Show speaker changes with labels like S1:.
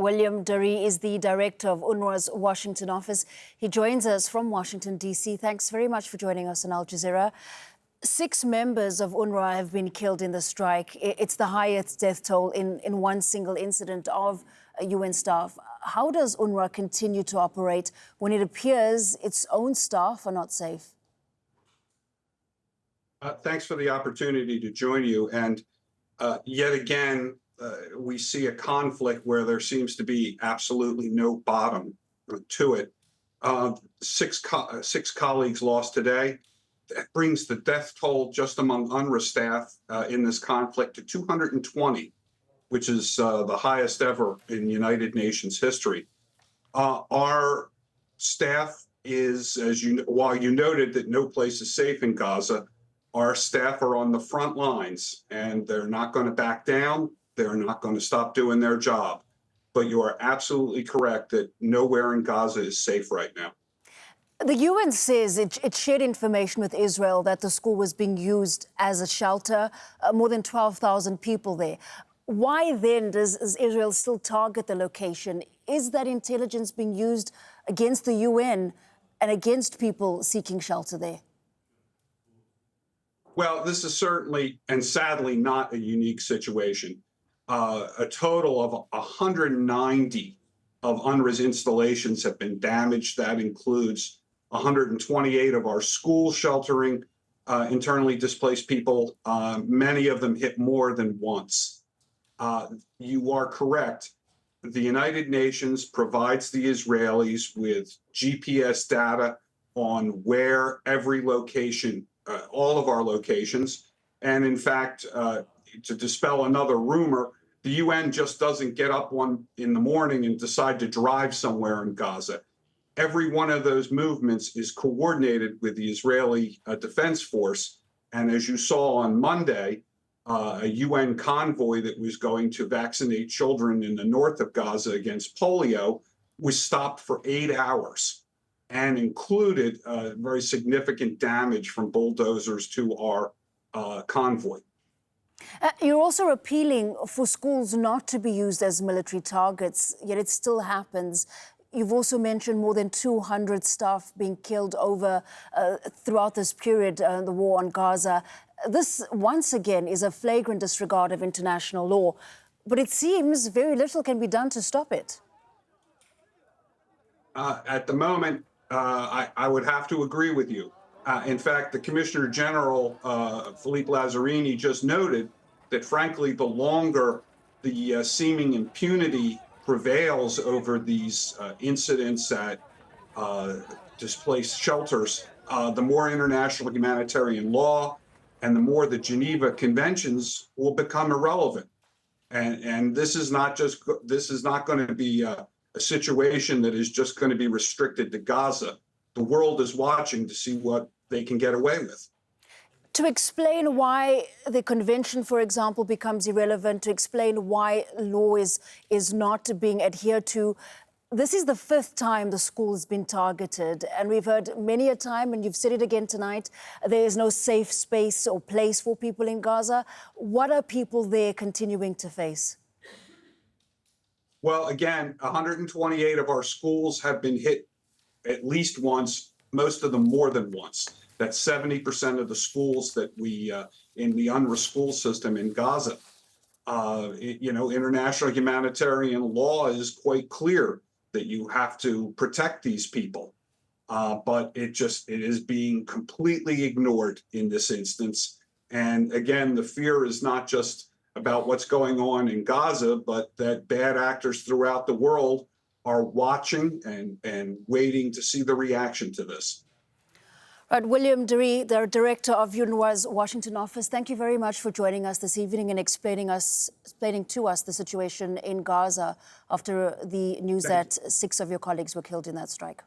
S1: William Deere is the director of UNRWA's Washington office. He joins us from Washington, D.C. Thanks very much for joining us on Al Jazeera. 6 members of UNRWA have been killed in the strike. It's the highest death toll in one single incident of UN staff. How does UNRWA continue to operate when it appears its own staff are not safe?
S2: Thanks for the opportunity to join you. And yet again, we see a conflict where there seems to be absolutely no bottom to it. Six colleagues lost today. That brings the death toll just among UNRWA staff in this conflict to 220, which is the highest ever in United Nations history. Our staff is, while you noted that no place is safe in Gaza, our staff are on the front lines, and they're not going to back down. They're not going to stop doing their job. But you are absolutely correct that nowhere in Gaza is safe right now.
S1: The UN says it shared information with Israel that the school was being used as a shelter, more than 12,000 people there. Why then does Israel still target the location? Is that intelligence being used against the UN and against people seeking shelter there?
S2: Well, this is certainly and sadly not a unique situation. A total of 190 of UNRWA's installations have been damaged. That includes 128 of our schools sheltering internally displaced people. Many of them hit more than once. You are correct. The United Nations provides the Israelis with GPS data on where every location, all of our locations. And in fact, to dispel another rumor, the UN just doesn't get up in the morning and decide to drive somewhere in Gaza. Every one of those movements is coordinated with the Israeli Defense Force. And as you saw on Monday, a UN convoy that was going to vaccinate children in the north of Gaza against polio was stopped for 8 hours and included very significant damage from bulldozers to our convoy.
S1: You're also appealing for schools not to be used as military targets, yet it still happens. You've also mentioned more than 200 staff being killed throughout this period, the war on Gaza. This, once again, is a flagrant disregard of international law, but it seems very little can be done to stop it.
S2: At the moment, I would have to agree with you. In fact, the Commissioner General, Philippe Lazzarini, just noted that, frankly, the longer the seeming impunity prevails over these incidents at displaced shelters, the more international humanitarian law and the more the Geneva Conventions will become irrelevant. And this is not going to be a situation that is just going to be restricted to Gaza. The world is watching to see what they can get away with.
S1: To explain why the convention, for example, becomes irrelevant, to explain why law is not being adhered to, this is the 5th time the school has been targeted. And we've heard many a time, and you've said it again tonight, there is no safe space or place for people in Gaza. What are people there continuing to face?
S2: Well, again, 128 of our schools have been hit at least once, most of them more than once. That's 70% of the schools that we in the UNRWA school system in Gaza. International humanitarian law is quite clear that you have to protect these people, but it is being completely ignored in this instance. And again, the fear is not just about what's going on in Gaza, but that bad actors throughout the world are watching and waiting to see the reaction to this.
S1: Right, William Deere, the director of UNRWA's Washington office, thank you very much for joining us this evening and explaining to us the situation in Gaza after the news that 6 of your colleagues were killed in that strike.